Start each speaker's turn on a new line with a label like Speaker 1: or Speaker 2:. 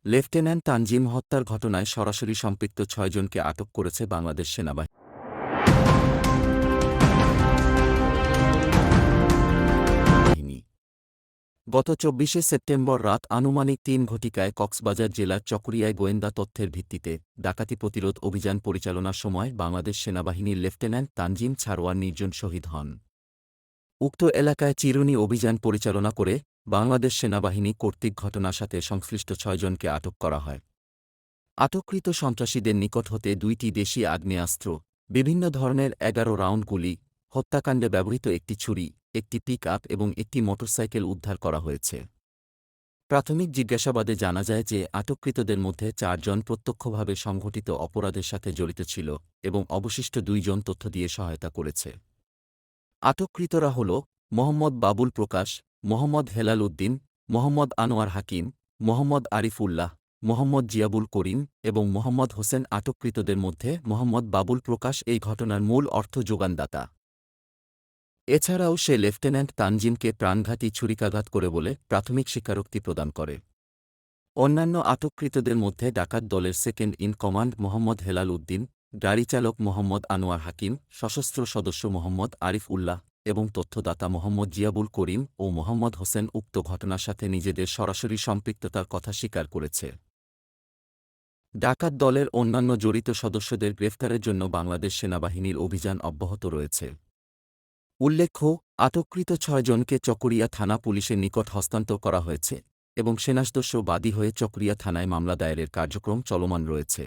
Speaker 1: Lieutenant Tanzim হত্যার ঘটনায় সরাসরি সম্পৃক্ত ৬ জনকে আটক করেছে বাংলাদেশ সেনাবাহিনী। গত ২৪শে সেপ্টেম্বর রাত আনুমানিক ৩ ঘটিকায় কক্সবাজার জেলার চকরিয়ায় গোয়েন্দা তথ্যের ভিত্তিতে ডাকাতি প্রতিরোধ অভিযান পরিচালনার সময় বাংলাদেশ সেনাবাহিনীর লেফটেন্যান্ট তানজিম ছারোয়ার নির্জন শহীদ হন। উক্ত এলাকায় চিরুনি অভিযান পরিচালনা করে বাংলাদেশ সেনাবাহিনী কর্তৃক ঘটনার সাথে সংশ্লিষ্ট ৬ জনকে আটক করা হয়। আটককৃত সন্ত্রাসীদের নিকট হতে ২টি দেশি আগ্নেয়াস্ত্র, বিভিন্ন ধরনের ১১ রাউন্ড গুলি, হত্যাকাণ্ডে ব্যবহৃত একটি ছুরি, একটি পিকআপ এবং একটি মোটরসাইকেল উদ্ধার করা হয়েছে। প্রাথমিক জিজ্ঞাসাবাদে জানা যায় যে আটককৃতদের মধ্যে ৪ জন প্রত্যক্ষভাবে সংঘটিত অপরাধের সাথে জড়িত ছিল এবং অবশিষ্ট ২ জন তথ্য দিয়ে সহায়তা করেছে। আটককৃতরা হল মোহাম্মদ বাবুল প্রকাশ, মোহাম্মদ হেলাল উদ্দিন, মোহাম্মদ আনোয়ার হাকিম, মোহাম্মদ আরিফ উল্লাহ, মোহাম্মদ জিয়াবুল করিম এবং মোহাম্মদ হোসেন। আটককৃতদের মধ্যে মোহাম্মদ বাবুল প্রকাশ এই ঘটনার মূল অর্থ যোগানদাতা। এছাড়াও সে লেফটেন্যান্ট তানজিমকে প্রাণঘাতী ছুরিকাঘাত করে বলে প্রাথমিক স্বীকারোক্তি প্রদান করে। অন্যান্য আটককৃতদের মধ্যে ডাকাত দলের second in command Mohammad Helal Uddin, গাড়িচালক মোহাম্মদ আনোয়ার হাকিম, সশস্ত্র সদস্য মোহাম্মদ আরিফ উল্লাহ এবং তথ্যদাতা মোহাম্মদ জিয়াবুল করিম ও মোহাম্মদ হোসেন উক্ত ঘটনার সাথে নিজেদের সরাসরি সম্পৃক্ততার কথা স্বীকার করেছে। ডাকাত দলের অন্যান্য জড়িত সদস্যদের গ্রেফতারের জন্য বাংলাদেশ সেনাবাহিনীর অভিযান অব্যাহত রয়েছে। উল্লেখ্য, আটককৃত ৬ জনকে চকরিয়া থানা পুলিশের নিকট হস্তান্তর করা হয়েছে এবং সেনাসদস্য বাদী হয়ে চকরিয়া থানায় মামলা দায়েরের কার্যক্রম চলমান রয়েছে।